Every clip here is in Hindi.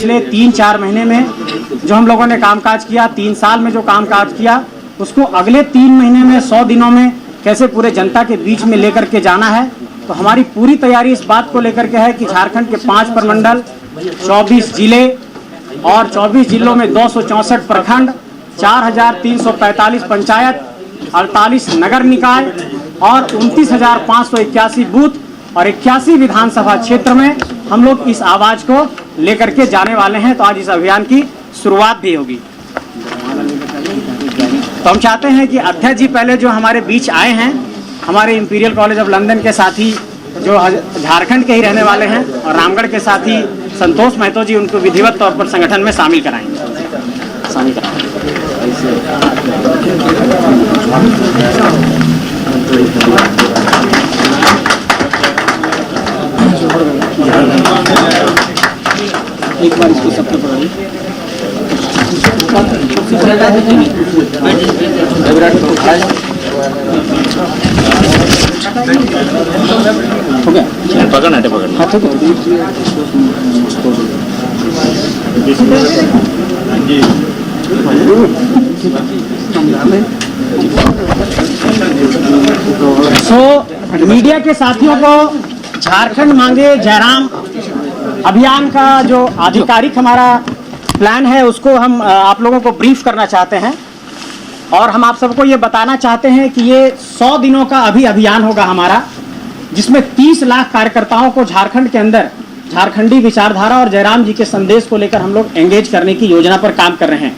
पिछले 3-4 महीने में जो हम लोगों ने कामकाज किया, 3 साल में जो कामकाज किया, उसको अगले 3 महीने में 100 दिनों में कैसे पूरे जनता के बीच में लेकर के जाना है। तो हमारी पूरी तैयारी इस बात को लेकर के है कि झारखंड के 5 प्रमंडल, 24 जिले और 24 जिलों में 264 प्रखंड, 4345 पंचायत, 48 नगर निकाय और 29,581 बूथ और 81 विधानसभा क्षेत्र में हम लोग इस आवाज को लेकर के जाने वाले हैं। तो आज इस अभियान की शुरुआत भी होगी। तो हम चाहते हैं कि अध्यक्ष जी पहले जो हमारे बीच आए हैं, हमारे इंपीरियल कॉलेज ऑफ लंदन के साथी जो झारखंड के ही रहने वाले हैं और रामगढ़ के साथी संतोष महतो जी, उनको विधिवत तौर पर संगठन में शामिल कराएंगे। एक बार इसको सबको पकड़ हो गया, पकड़ना है, पकड़ना हाथों को। मीडिया के साथियों को झारखंड मांगे जयराम अभियान का जो आधिकारिक हमारा प्लान है उसको हम आप लोगों को ब्रीफ करना चाहते हैं और हम आप सबको ये बताना चाहते हैं कि ये 100 दिनों का अभियान होगा हमारा, जिसमें 30 लाख कार्यकर्ताओं को झारखंड के अंदर झारखंडी विचारधारा और जयराम जी के संदेश को लेकर हम लोग एंगेज करने की योजना पर काम कर रहे हैं।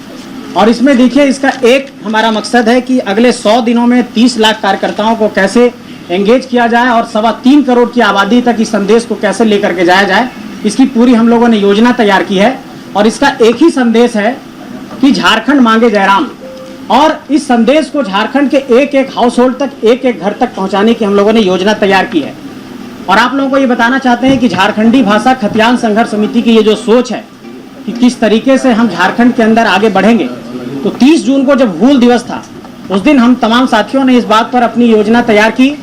और इसमें देखिए, इसका एक हमारा मकसद है कि अगले 100 दिनों में 30 लाख कार्यकर्ताओं को कैसे एंगेज किया जाए और 3.25 करोड़ की आबादी तक इस संदेश को कैसे लेकर के जाया जाए, इसकी पूरी हम लोगों ने योजना तैयार की है। और इसका एक ही संदेश है कि झारखंड मांगे जयराम, और इस संदेश को झारखंड के एक हाउस होल्ड तक, एक घर तक पहुंचाने की हम लोगों ने योजना तैयार की है। और आप लोगों को ये बताना चाहते हैं कि झारखंडी भाषा खतियान संघर्ष समिति की ये जो सोच है कि किस तरीके से हम झारखंड के अंदर आगे बढ़ेंगे, तो 30 जून को जब हूल दिवस था, उस दिन हम तमाम साथियों ने इस बात पर अपनी योजना तैयार की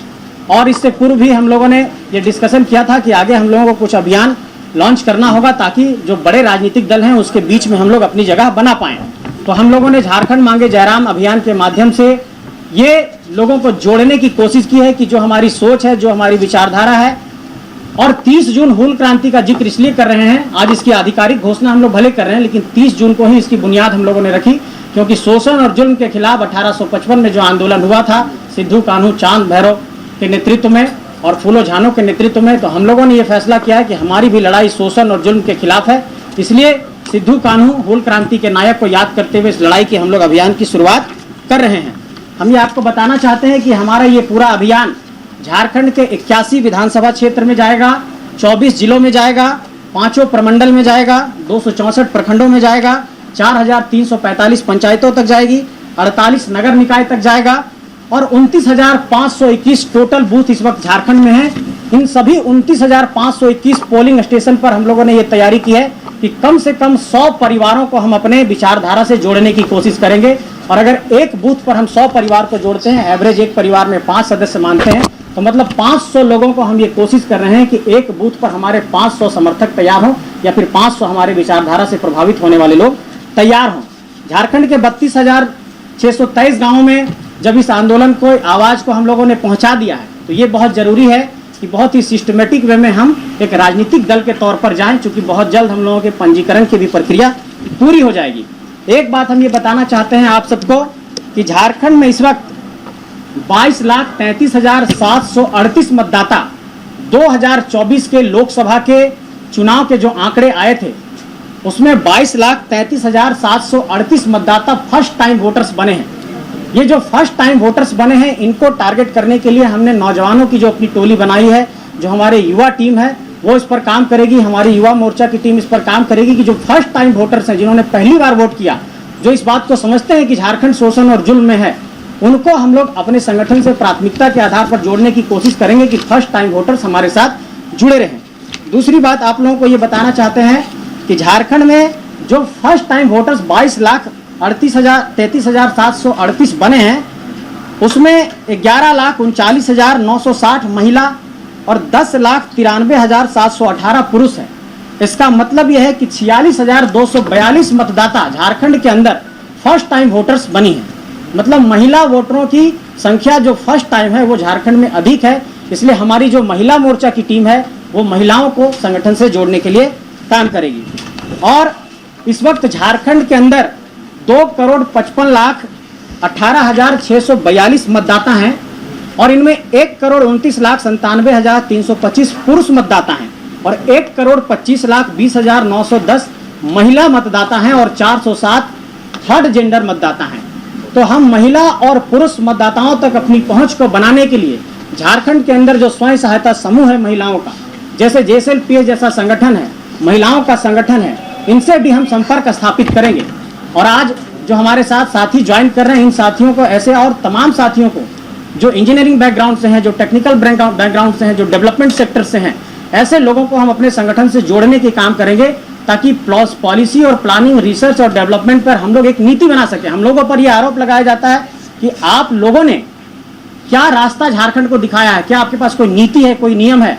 और इससे पूर्व भी हम लोगों ने ये डिस्कशन किया था कि आगे हम लोगों को कुछ अभियान लॉन्च करना होगा ताकि जो बड़े राजनीतिक दल हैं उसके बीच में हम लोग अपनी जगह बना पाएं। तो हम लोगों ने झारखंड मांगे जयराम अभियान के माध्यम से ये लोगों को जोड़ने की कोशिश की है कि जो हमारी सोच है, जो हमारी विचारधारा है। और 30 जून हूल क्रांति का जिक्र इसलिए कर रहे हैं, आज इसकी आधिकारिक घोषणा हम लोग भले कर रहे हैं, लेकिन 30 जून को ही इसकी बुनियाद हम लोगों ने रखी, क्योंकि शोषण और जुल्म के खिलाफ 1855 में जो आंदोलन हुआ था सिद्धू कान्हू चांद भैरव के नेतृत्व में और फूलो झानो के नेतृत्व में, तो हम लोगों ने ये फैसला किया है कि हमारी भी लड़ाई शोषण और जुल्म के खिलाफ है। इसलिए सिद्धू कान्हू हूल क्रांति के नायक को याद करते हुए इस लड़ाई की हम लोग अभियान की शुरुआत कर रहे हैं। हम ये आपको बताना चाहते हैं कि हमारा ये पूरा अभियान झारखंड के 81 विधानसभा क्षेत्र में जाएगा, 24 जिलों में जाएगा, 5 प्रमंडल में जाएगा, 264 प्रखंडों में जाएगा, 4345 पंचायतों तक जाएगी, 48 नगर निकाय तक जाएगा और 29,521 टोटल बूथ इस वक्त झारखंड में है। इन सभी 29,521 पोलिंग स्टेशन पर हम लोगों ने ये तैयारी की है कि कम से कम 100 परिवारों को हम अपने विचारधारा से जोड़ने की कोशिश करेंगे। और अगर एक बूथ पर हम 100 परिवार को जोड़ते हैं, एवरेज एक परिवार में 5 सदस्य मानते हैं, तो मतलब 500 लोगों को हम ये कोशिश कर रहे हैं कि एक बूथ पर हमारे 500 समर्थक तैयार हों या फिर 500 हमारे विचारधारा से प्रभावित होने वाले लोग तैयार हों। झारखंड के 32,623 गाँवों में जब इस आंदोलन को आवाज़ को हम लोगों ने पहुंचा दिया है, तो ये बहुत ज़रूरी है कि बहुत ही सिस्टमेटिक वे में हम एक राजनीतिक दल के तौर पर जाएं, क्योंकि बहुत जल्द हम लोगों के पंजीकरण की भी प्रक्रिया पूरी हो जाएगी। एक बात हम ये बताना चाहते हैं आप सबको कि झारखंड में इस वक्त 22,33,738 मतदाता 2024 के लोकसभा के चुनाव के जो आंकड़े आए थे, उसमें 22,33,738 मतदाता फर्स्ट टाइम वोटर्स बने हैं। ये जो फर्स्ट टाइम वोटर्स बने हैं, इनको टारगेट करने के लिए हमने नौजवानों की जो अपनी टोली बनाई है, जो हमारे युवा टीम है वो इस पर काम करेगी, हमारी युवा मोर्चा की टीम इस पर काम करेगी कि जो फर्स्ट टाइम वोटर्स हैं, जिन्होंने पहली बार वोट किया, जो इस बात को समझते हैं कि झारखंड शोषण और जुल्म में है, उनको हम लोग अपने संगठन से प्राथमिकता के आधार पर जोड़ने की कोशिश करेंगे कि फर्स्ट टाइम वोटर्स हमारे साथ जुड़े रहें। दूसरी बात आप लोगों को ये बताना चाहते हैं कि झारखंड में जो फर्स्ट टाइम वोटर्स 22,33,738 बने हैं, उसमें 11,39,960 महिला और 10,93,718 पुरुष हैं। इसका मतलब यह है कि 46,242 मतदाता झारखंड के अंदर फर्स्ट टाइम वोटर्स बनी है। मतलब महिला वोटरों की संख्या जो फर्स्ट टाइम है वो झारखंड में अधिक है। इसलिए हमारी जो महिला मोर्चा की टीम है वो महिलाओं को संगठन से जोड़ने के लिए काम करेगी। और इस वक्त झारखंड के अंदर 2,55,18,642 मतदाता हैं और इनमें 1,29,97,325 पुरुष मतदाता हैं और 1,25,20,910 महिला मतदाता हैं और 407 थर्ड जेंडर मतदाता हैं। तो हम महिला और पुरुष मतदाताओं तक अपनी पहुंच को बनाने के लिए झारखंड के अंदर जो स्वयं सहायता समूह है महिलाओं का, जैसे JSLPS जैसा संगठन है, महिलाओं का संगठन है, इनसे भी हम संपर्क स्थापित करेंगे। और आज जो हमारे साथ साथी ज्वाइन कर रहे हैं, इन साथियों को, ऐसे और तमाम साथियों को जो इंजीनियरिंग बैकग्राउंड से हैं, जो टेक्निकल बैकग्राउंड से हैं, जो डेवलपमेंट सेक्टर से हैं, ऐसे लोगों को हम अपने संगठन से जोड़ने के काम करेंगे ताकि पॉलिसी और प्लानिंग, रिसर्च और डेवलपमेंट पर हम लोग एक नीति बना सकें। हम लोगों पर यह आरोप लगाया जाता है कि आप लोगों ने क्या रास्ता झारखंड को दिखाया है, क्या आपके पास कोई नीति है, कोई नियम है।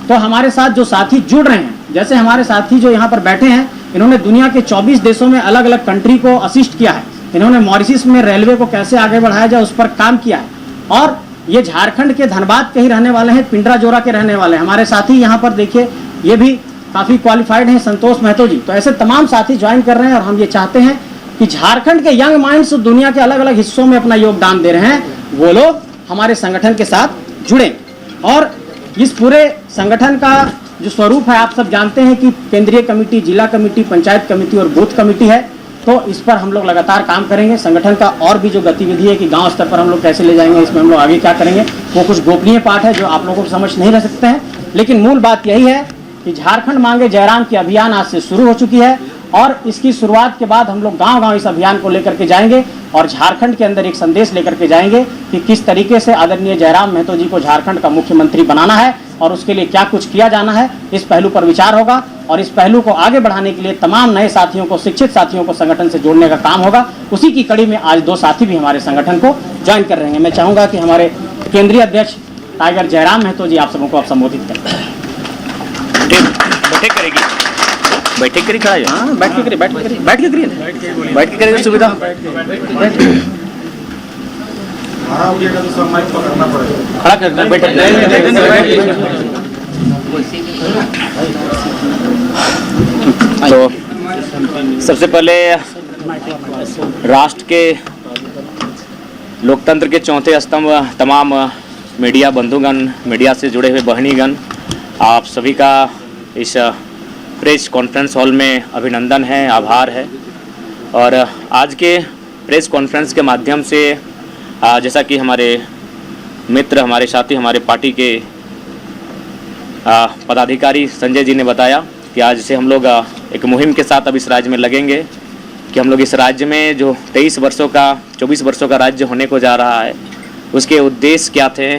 तो हमारे साथ जो साथी जुड़ रहे हैं, जैसे हमारे साथी जो यहाँ पर बैठे हैं, इन्होंने दुनिया के 24 देशों में अलग अलग कंट्री को असिस्ट किया है। इन्होंने मॉरिशस में रेलवे को कैसे आगे बढ़ाया जाए उस पर काम किया है। और ये झारखंड के धनबाद के ही रहने वाले हैं, पिंडरा जोरा के रहने वाले हैं। हमारे साथी यहाँ पर देखिए, ये भी काफ़ी क्वालिफाइड हैं, संतोष महतो जी। तो ऐसे तमाम साथी ज्वाइन कर रहे हैं और हम ये चाहते हैं कि झारखंड के यंग माइंड्स दुनिया के अलग अलग हिस्सों में अपना योगदान दे रहे हैं, वो लोग हमारे संगठन के साथ जुड़ें। और इस पूरे संगठन का जो स्वरूप है आप सब जानते हैं कि केंद्रीय कमेटी, जिला कमेटी, पंचायत कमेटी और बूथ कमेटी है। तो इस पर हम लोग लगातार काम करेंगे। संगठन का और भी जो गतिविधि है कि गांव स्तर पर हम लोग कैसे ले जाएंगे, इसमें हम लोग आगे क्या करेंगे, वो कुछ गोपनीय पार्ट है जो आप लोगों को समझ नहीं रह सकते हैं। लेकिन मूल बात यही है कि झारखंड मांगे जयराम की अभियान आज से शुरू हो चुकी है और इसकी शुरुआत के बाद हम लोग गांव-गांव इस अभियान को लेकर के जाएंगे और झारखंड के अंदर एक संदेश लेकर के जाएंगे कि किस तरीके से आदरणीय जयराम महतो जी को झारखंड का मुख्यमंत्री बनाना है और उसके लिए क्या कुछ किया जाना है। इस पहलू पर विचार होगा और इस पहलू को आगे बढ़ाने के लिए तमाम नए साथियों को, शिक्षित साथियों को संगठन से जोड़ने का काम होगा। उसी की कड़ी में आज 2 साथी भी हमारे संगठन को ज्वाइन कर रहे हैं। मैं चाहूँगा कि हमारे केंद्रीय अध्यक्ष टाइगर जयराम महतो जी आप सबों को आप संबोधित करें। बैठे करिए, खड़ा है। हाँ, बैठ के करिए, बैठ के करिए सुविधा। खड़ा कर, बैठे। तो सबसे पहले राष्ट्र के लोकतंत्र के चौथे स्तंभ तमाम मीडिया बंधुगण, मीडिया से जुड़े हुए बहनीगण, आप सभी का इस प्रेस कॉन्फ्रेंस हॉल में अभिनंदन है, आभार है। और आज के प्रेस कॉन्फ्रेंस के माध्यम से जैसा कि हमारे मित्र, हमारे साथी, हमारे पार्टी के पदाधिकारी संजय जी ने बताया कि आज से हम लोग एक मुहिम के साथ अब इस राज्य में लगेंगे कि हम लोग इस राज्य में जो 24 वर्षों का राज्य होने को जा रहा है, उसके उद्देश्य क्या थे,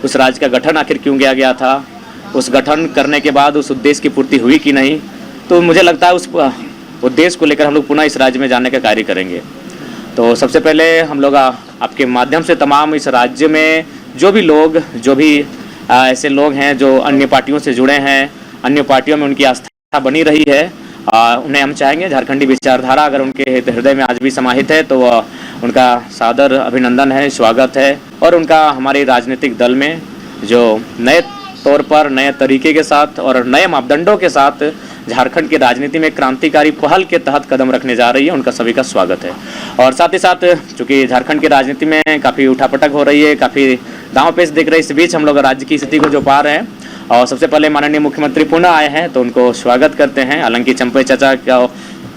उस राज्य का गठन आखिर क्यों किया गया था, उस गठन करने के बाद उस उद्देश्य की पूर्ति हुई कि नहीं। तो मुझे लगता है उस उद्देश्य को लेकर हम लोग पुनः इस राज्य में जाने का कार्य करेंगे। तो सबसे पहले हम लोग आपके माध्यम से तमाम इस राज्य में जो भी ऐसे लोग हैं जो अन्य पार्टियों से जुड़े हैं, अन्य पार्टियों में उनकी आस्था बनी रही है, उन्हें हम चाहेंगे झारखंडी विचारधारा अगर उनके हृदय में आज भी समाहित है तो उनका सादर अभिनंदन है, स्वागत है। और उनका हमारे राजनीतिक दल में जो नए तौर पर, नए तरीके के साथ और नए मापदंडों के साथ झारखंड की राजनीति में क्रांतिकारी पहल के तहत कदम रखने जा रही है, उनका सभी का स्वागत है। और साथ ही साथ चूँकि झारखंड की राजनीति में काफ़ी उठापटक हो रही है, काफ़ी दांव पेच दिख रही है, इस बीच हम लोग राज्य की स्थिति को जो पा रहे हैं और सबसे पहले माननीय मुख्यमंत्री पुनः आए हैं तो उनको स्वागत करते हैं। हालांकि चंपई चाचा का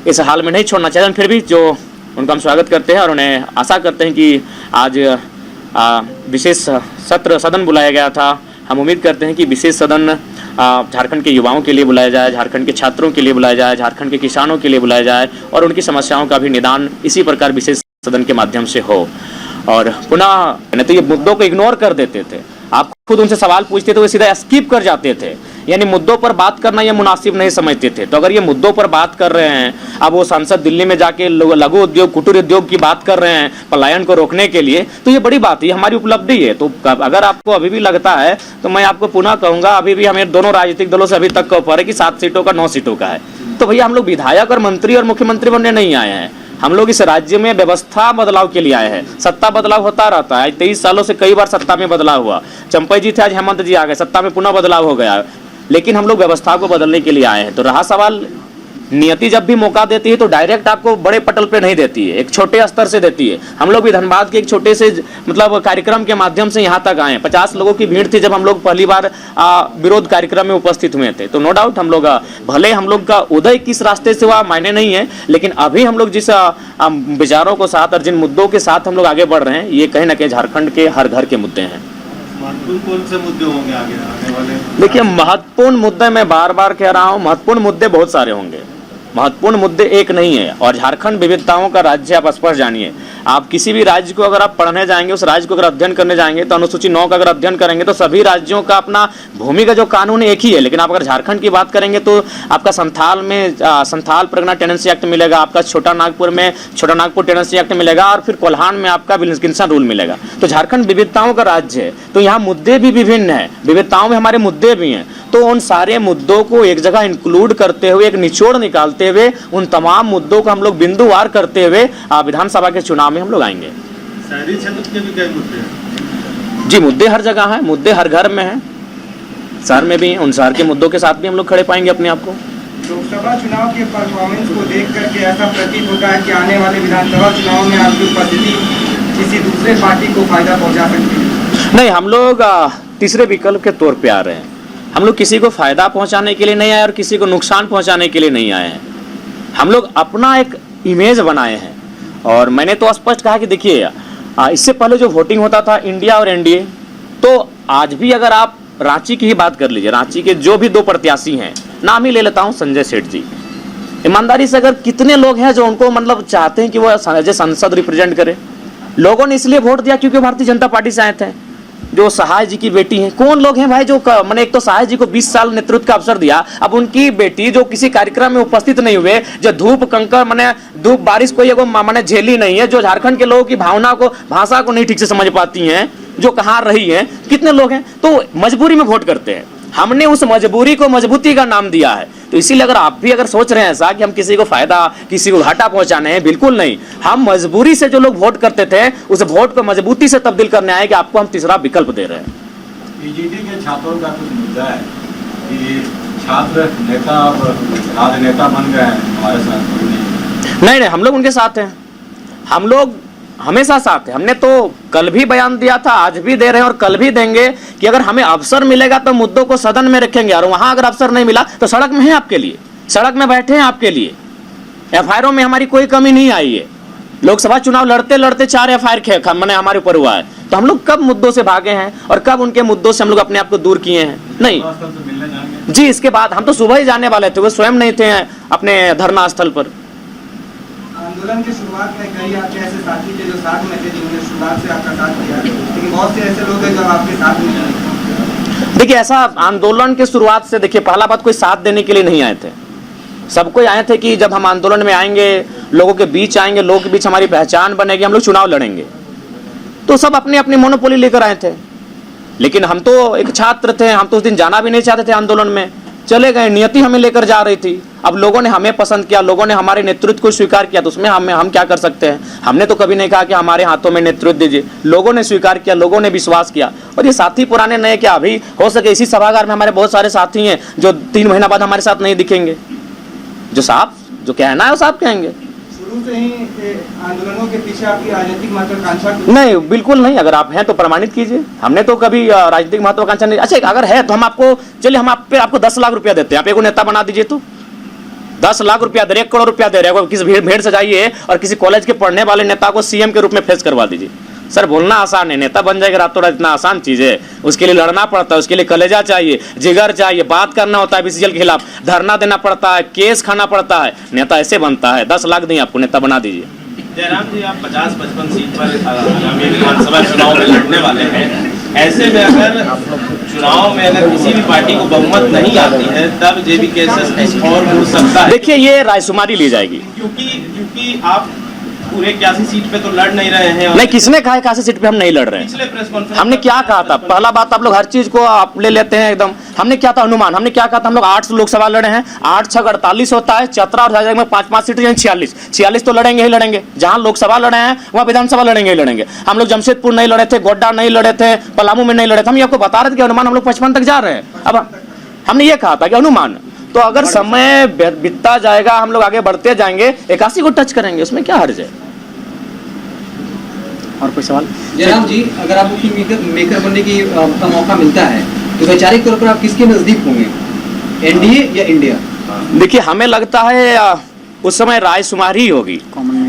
इस हाल में नहीं छोड़ना चाहिए, फिर भी जो उनका हम स्वागत करते हैं और उन्हें आशा करते हैं कि आज विशेष सदन बुलाया गया था। हम उम्मीद करते हैं कि विशेष सदन झारखंड के युवाओं के लिए बुलाया जाए, झारखंड के छात्रों के लिए बुलाया जाए, झारखंड के किसानों के लिए बुलाया जाए और उनकी समस्याओं का भी निदान इसी प्रकार विशेष सदन के माध्यम से हो। और पुनः नहीं तो ये मुद्दों को इग्नोर कर देते थे, आप खुद उनसे सवाल पूछते थे वो सीधा स्किप कर जाते थे। यानी मुद्दों पर बात करना ये मुनासिब नहीं समझते थे। तो अगर ये मुद्दों पर बात कर रहे हैं, अब वो सांसद दिल्ली में जाके लघु उद्योग कुटीर उद्योग की बात कर रहे हैं पलायन को रोकने के लिए, तो ये बड़ी बात है, हमारी उपलब्धि है। तो अगर आपको अभी भी लगता है तो मैं आपको पुनः कहूंगा, अभी भी हमें दोनों राजनीतिक दलों से अभी तक का ऑफर है कि 7 सीटों का 9 सीटों का है। तो भैया हम लोग विधायक और मंत्री और मुख्यमंत्री बनने नहीं आए हैं, हम लोग इस राज्य में व्यवस्था बदलाव के लिए आए हैं। सत्ता बदलाव होता रहता है, 23 सालों से कई बार सत्ता में बदलाव हुआ। चंपई जी थे, आज हेमंत जी आ गए, सत्ता में पुनः बदलाव हो गया, लेकिन हम लोग व्यवस्था को बदलने के लिए आए हैं। तो रहा सवाल, नियति जब भी मौका देती है तो डायरेक्ट आपको बड़े पटल पे नहीं देती है, एक छोटे स्तर से देती है। हम लोग भी धनबाद के एक छोटे से मतलब कार्यक्रम के माध्यम से यहाँ तक आए। 50 लोगों की भीड़ थी जब हम लोग पहली बार विरोध कार्यक्रम में उपस्थित हुए थे। तो नो डाउट हम लोग भले हम लोग का उदय किस रास्ते से हुआ मायने नहीं है, लेकिन अभी हम लोग जिस विचारों को साथ और जिन मुद्दों के साथ हम लोग आगे बढ़ रहे हैं, ये कहीं ना कहीं झारखंड के हर घर के मुद्दे हैं। कौन से मुद्दे होंगे आगे वाले? देखिए, महत्वपूर्ण मुद्दे मैं बार बार कह रहा हूँ, महत्वपूर्ण मुद्दे बहुत सारे होंगे, महत्वपूर्ण मुद्दे एक नहीं है। और झारखंड विविधताओं का राज्य, आप स्पष्ट जानिए। आप किसी भी राज्य को अगर आप पढ़ने जाएंगे, उस राज्य को अगर अध्ययन करने जाएंगे, तो अनुसूची 9 का अगर अध्ययन करेंगे तो सभी राज्यों का अपना भूमि का जो कानून है एक ही है। लेकिन आप अगर झारखंड की बात करेंगे तो आपका संथाल में संथाल परगना टेनेंसी एक्ट मिलेगा, आपका छोटा नागपुर में छोटा नागपुर टेनेंसी एक्ट मिलेगा, और फिर कोल्हान में आपका विल्किंसन रूल मिलेगा। तो झारखंड विविधताओं का राज्य है, तो यहाँ मुद्दे भी विभिन्न है, विविधताओं में हमारे मुद्दे भी हैं। तो उन सारे मुद्दों को एक जगह इंक्लूड करते हुए, एक निचोड़ निकालते हुए, उन तमाम मुद्दों को हम लोग बिंदुवार करते हुए विधानसभा के चुनाव में हम लोग आएंगे। शहरी क्षेत्र के भी कई मुद्दे हैं जी, मुद्दे हर जगह हैं, मुद्दे हर घर में हैं, शहर में भी हैं। उन शहर के मुद्दों के साथ भी हम लोग खड़े पाएंगे अपने आप को। लोकसभा चुनाव के परफॉर्मेंस को देख करके ऐसा प्रतीत होता है कि आने वाले विधानसभा चुनाव में आपकी उपस्थिति किसी दूसरे पार्टी को फायदा पहुंचा सकती है? नहीं, हम लोग तीसरे विकल्प के तौर पे आ रहे हैं। हम लोग किसी को फायदा पहुंचाने के लिए नहीं आए और किसी को नुकसान पहुंचाने के लिए नहीं आए हैं। हम लोग अपना एक इमेज बनाए हैं। और मैंने तो स्पष्ट कहा कि देखिए, इससे पहले जो वोटिंग होता था इंडिया और एनडीए, तो आज भी अगर आप रांची की ही बात कर लीजिए, रांची के जो भी 2 प्रत्याशी हैं, नाम ही ले लेता हूं, संजय सेठ जी, ईमानदारी से अगर कितने लोग हैं जो उनको मतलब चाहते हैं कि वो संसद रिप्रेजेंट करे। लोगों ने इसलिए वोट दिया क्योंकि भारतीय जनता पार्टी से आए थे। जो सहाय जी की बेटी हैं, कौन लोग हैं भाई जो मैंने, एक तो सहाय जी को 20 साल नेतृत्व का अवसर दिया, अब उनकी बेटी जो किसी कार्यक्रम में उपस्थित नहीं हुए, जो धूप कंकर मैंने धूप बारिश कोई मैंने झेली नहीं है, जो झारखंड के लोगों की भावना को भाषा को नहीं ठीक से समझ पाती हैं, जो कहाँ रही हैं, कितने लोग हैं, तो मजबूरी में वोट करते हैं। हमने उस मजबूरी को मजबूती का नाम दिया है। तो इसीलिए अगर आप भी अगर सोच रहे हैं ऐसा कि हम किसी को फायदा, किसी को घाटा पहुंचाने हैं, बिल्कुल नहीं। हम मजबूरी से जो लोग वोट करते थे, उस वोट को मजबूती से तब्दील करने आए कि आपको हम तीसरा विकल्प दे रहे हैं। बीजेडी के छात्रों का कुछ मुद्दा है कि छात्र नेता और राजनेता बन गए हैं हमारे साथ। नहीं, हम लोग उनके साथ हैं, हम लोग हमेशा साथ हैं। हमने तो कल भी बयान दिया था, आज भी दे रहे हैं और कल भी देंगे कि अगर हमें अवसर मिलेगा तो मुद्दों को सदन में रखेंगे, और वहां अगर अवसर नहीं मिला तो सड़क में है आपके लिए, सड़क में बैठे हैं आपके लिए। एफआईआर में हमारी कोई कमी नहीं आई है। लोकसभा चुनाव लड़ते लड़ते 4 एफआईआर मैंने हमारे ऊपर हुआ है। तो हम लोग कब मुद्दों से भागे हैं और कब उनके मुद्दों से हम लोग अपने आप को दूर किए हैं? नहीं जी, इसके बाद हम तो सुबह ही जाने वाले थे, वो स्वयं नहीं थे अपने धरना स्थल पर। आंदोलन की शुरुआत में कई आपके ऐसे साथी थे जो साथ में थे, जिन्होंने शुरुआत से आपका साथ दिया, लेकिन बहुत से ऐसे लोग हैं जो आपके साथ नहीं हैं। देखिए, ऐसा आंदोलन के शुरुआत से, देखिए पहला बात, कोई साथ देने के लिए नहीं आए थे। सबको आए थे कि जब हम आंदोलन में आएंगे, लोगों के बीच आएंगे, लोगों के बीच हमारी पहचान बनेगी, हम लोग चुनाव लड़ेंगे। तो सब अपनी अपनी मोनोपोली लेकर आए थे। लेकिन हम तो एक छात्र थे, हम तो उस दिन जाना भी नहीं चाहते थे आंदोलन में, चले गए। नियति हमें लेकर जा रही थी। अब लोगों ने हमें पसंद किया, लोगों ने हमारे नेतृत्व को स्वीकार किया, तो उसमें हम क्या कर सकते हैं? हमने तो कभी नहीं कहा कि हमारे हाथों में नेतृत्व दीजिए। लोगों ने स्वीकार किया, लोगों ने विश्वास किया। और ये साथी पुराने नए क्या, अभी हो सके इसी सभागार में हमारे बहुत सारे साथी हैं जो 3 महीना बाद हमारे साथ नहीं दिखेंगे। जो साफ जो कहना है वो साफ कहेंगे। शुरू से ही आंदोलनों के पीछे आपकी राजनीतिक महत्वाकांक्षा? नहीं, बिल्कुल नहीं। अगर आप हैं तो प्रमाणित कीजिए। हमने तो कभी राजनीतिक महत्वाकांक्षा नहीं। अच्छा, अगर है तो हम आपको, चलिए हम आपको 10 लाख रुपया देते हैं, आप एक नेता बना दीजिए। तो 10 लाख रुपया दे रहे, 1 करोड़ रुपया दे रहे हैं, किसी भीड़ से जाइए और किसी कॉलेज के पढ़ने वाले नेता को सीएम के रूप में फेस करवा दीजिए। सर, बोलना आसान है, नेता बन जाएगा रातों रात, इतना आसान चीज है? उसके लिए लड़ना पड़ता है, उसके लिए कलेजा चाहिए, जिगर चाहिए, बात करना होता है बीसीसीएल के खिलाफ, धरना देना पड़ता है, केस खाना पड़ता है। नेता ऐसे बनता है? 10 लाख दें आपको, नेता बना दीजिए। जयराम जी, आप 50-55 सीट पर आगामी विधानसभा चुनाव में लड़ने वाले हैं। ऐसे में अगर चुनाव में अगर किसी भी पार्टी को बहुमत नहीं आती है तब जेबी केसेस और मुड़ सकता है। देखिए, ये रायशुमारी ली जाएगी, क्योंकि आप पूरे 81 सीट पे तो लड़ नहीं रहे हैं। नहीं, किसने कहा 81 सीट पे हम नहीं लड़ रहे हैं? पिछले प्रेस कॉन्फ्रेंस हमने क्या कहा था? पहला बात, आप लोग हर चीज को आप ले लेते हैं एकदम। हमने क्या था अनुमान? हमने क्या कहा था? हम लोग 8 लोकसभा लड़े हैं, 8 6 48 होता है, चतरा और झाझा में 5-5 सीट यानी 46 तो लड़ेंगे ही लड़ेंगे। जहां लोकसभा लड़े हैं वहां विधानसभा लड़ेंगे ही लड़ेंगे। हम लोग जमशेदपुर नहीं लड़े थे, गोड्डा नहीं लड़े थे, पलामू में नहीं लड़े थे। हम ये आपको बता रहे थे कि अनुमान हम लोग 55 तक जा रहे हैं। अब हमने ये कहा था कि अनुमान, तो अगर समय बीतता जाएगा, हम लोग आगे बढ़ते जाएंगे, 81 को टच करेंगे, उसमें क्या हर्ज है? और कोई सवाल? जयराम जी, अगर आपको किंग मेकर बनने की का मौका मिलता है तो वैचारिक तौर पर आप किसके नजदीक होंगे, एनडीए या इंडिया? देखिए, हमें लगता है उस समय रायशुमारी ही होगी,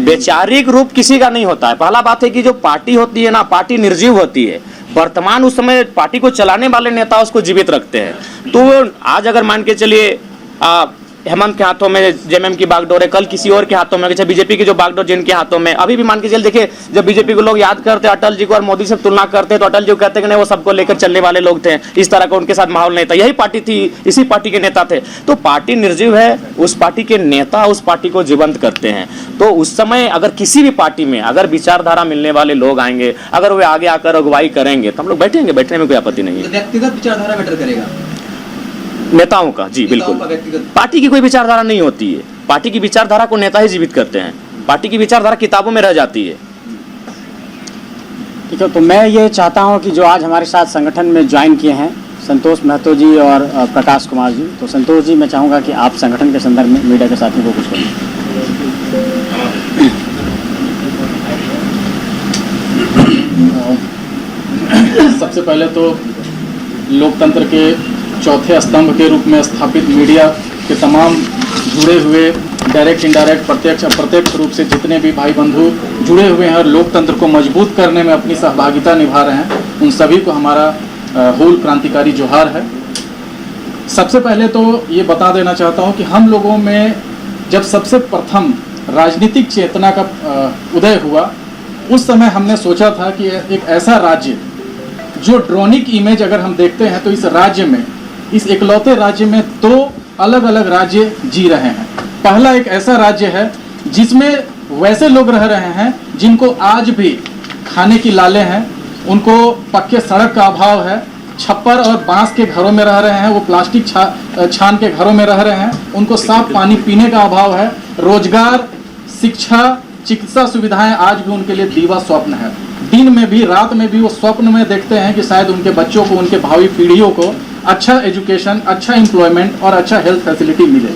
वैचारिक रूप किसी का नहीं होता है। पहला बात है कि जो पार्टी होती है ना, पार्टी निर्जीव होती है। वर्तमान उस समय पार्टी को चलाने वाले नेता उसको जीवित रखते हैं। तो आज अगर मान के चलिए हेमंत के हाथों में जेएमएम की बागडोर है, कल किसी और के हाथों में, बीजेपी की जो बागडोर जिनके हाथों में, अभी भी मान के चलिए, देखिए जब बीजेपी को लोग याद करते अटल जी को और मोदी से तुलना करते तो अटल जी को कहते कि नहीं वो सबको लेकर चलने वाले लोग थे, इस तरह का उनके साथ माहौल नहीं था। यही पार्टी थी, इसी पार्टी के नेता थे। तो पार्टी निर्जीव है, उस पार्टी के नेता उस पार्टी को जीवंत करते हैं। तो उस समय अगर किसी भी पार्टी में अगर विचारधारा मिलने वाले लोग आएंगे, अगर वे आगे आकर अगुवाई करेंगे तो हम लोग बैठेंगे, बैठने में कोई आपत्ति नहीं है। व्यक्तिगत विचारधारा मैटर करेगा नेताओं का? जी बिल्कुल। पार्टी की कोई विचारधारा नहीं होती है, पार्टी की विचारधारा को नेता ही जीवित करते हैं। पार्टी की विचारधारा किताबों में रह जाती है। ठीक है, तो मैं ये चाहता हूं कि जो आज हमारे साथ संगठन में ज्वाइन किए हैं संतोष महतो जी और प्रकाश कुमार जी, तो संतोष जी मैं चाहूँगा कि आप संगठन के संदर्भ में मीडिया के साथियों को कुछ करें। सबसे पहले तो लोकतंत्र के चौथे स्तंभ के रूप में स्थापित मीडिया के तमाम जुड़े हुए डायरेक्ट इंडायरेक्ट प्रत्यक्ष अप्रत्यक्ष रूप से जितने भी भाई बंधु जुड़े हुए हैं और लोकतंत्र को मजबूत करने में अपनी सहभागिता निभा रहे हैं, उन सभी को हमारा हूल क्रांतिकारी जोहार है। सबसे पहले तो ये बता देना चाहता हूँ कि हम लोगों में जब सबसे प्रथम राजनीतिक चेतना का उदय हुआ, उस समय हमने सोचा था कि एक ऐसा राज्य जो ड्रोनिक इमेज अगर हम देखते हैं तो इस राज्य में, इस एकलौते राज्य में 2 अलग अलग राज्य जी रहे हैं। पहला एक ऐसा राज्य है जिसमें वैसे लोग रह रहे हैं जिनको आज भी खाने की लाले हैं, उनको पक्के सड़क का अभाव है, छप्पर और बांस के घरों में रह रहे हैं, वो प्लास्टिक छान के घरों में रह रहे हैं, उनको साफ पानी पीने का अभाव है, रोजगार, शिक्षा, चिकित्सा सुविधाएं आज भी उनके लिए दीवा स्वप्न है। दिन में भी रात में भी वो स्वप्न में देखते हैं कि शायद उनके बच्चों को, उनके भावी पीढ़ियों को अच्छा एजुकेशन, अच्छा एम्प्लॉयमेंट और अच्छा हेल्थ फैसिलिटी मिले।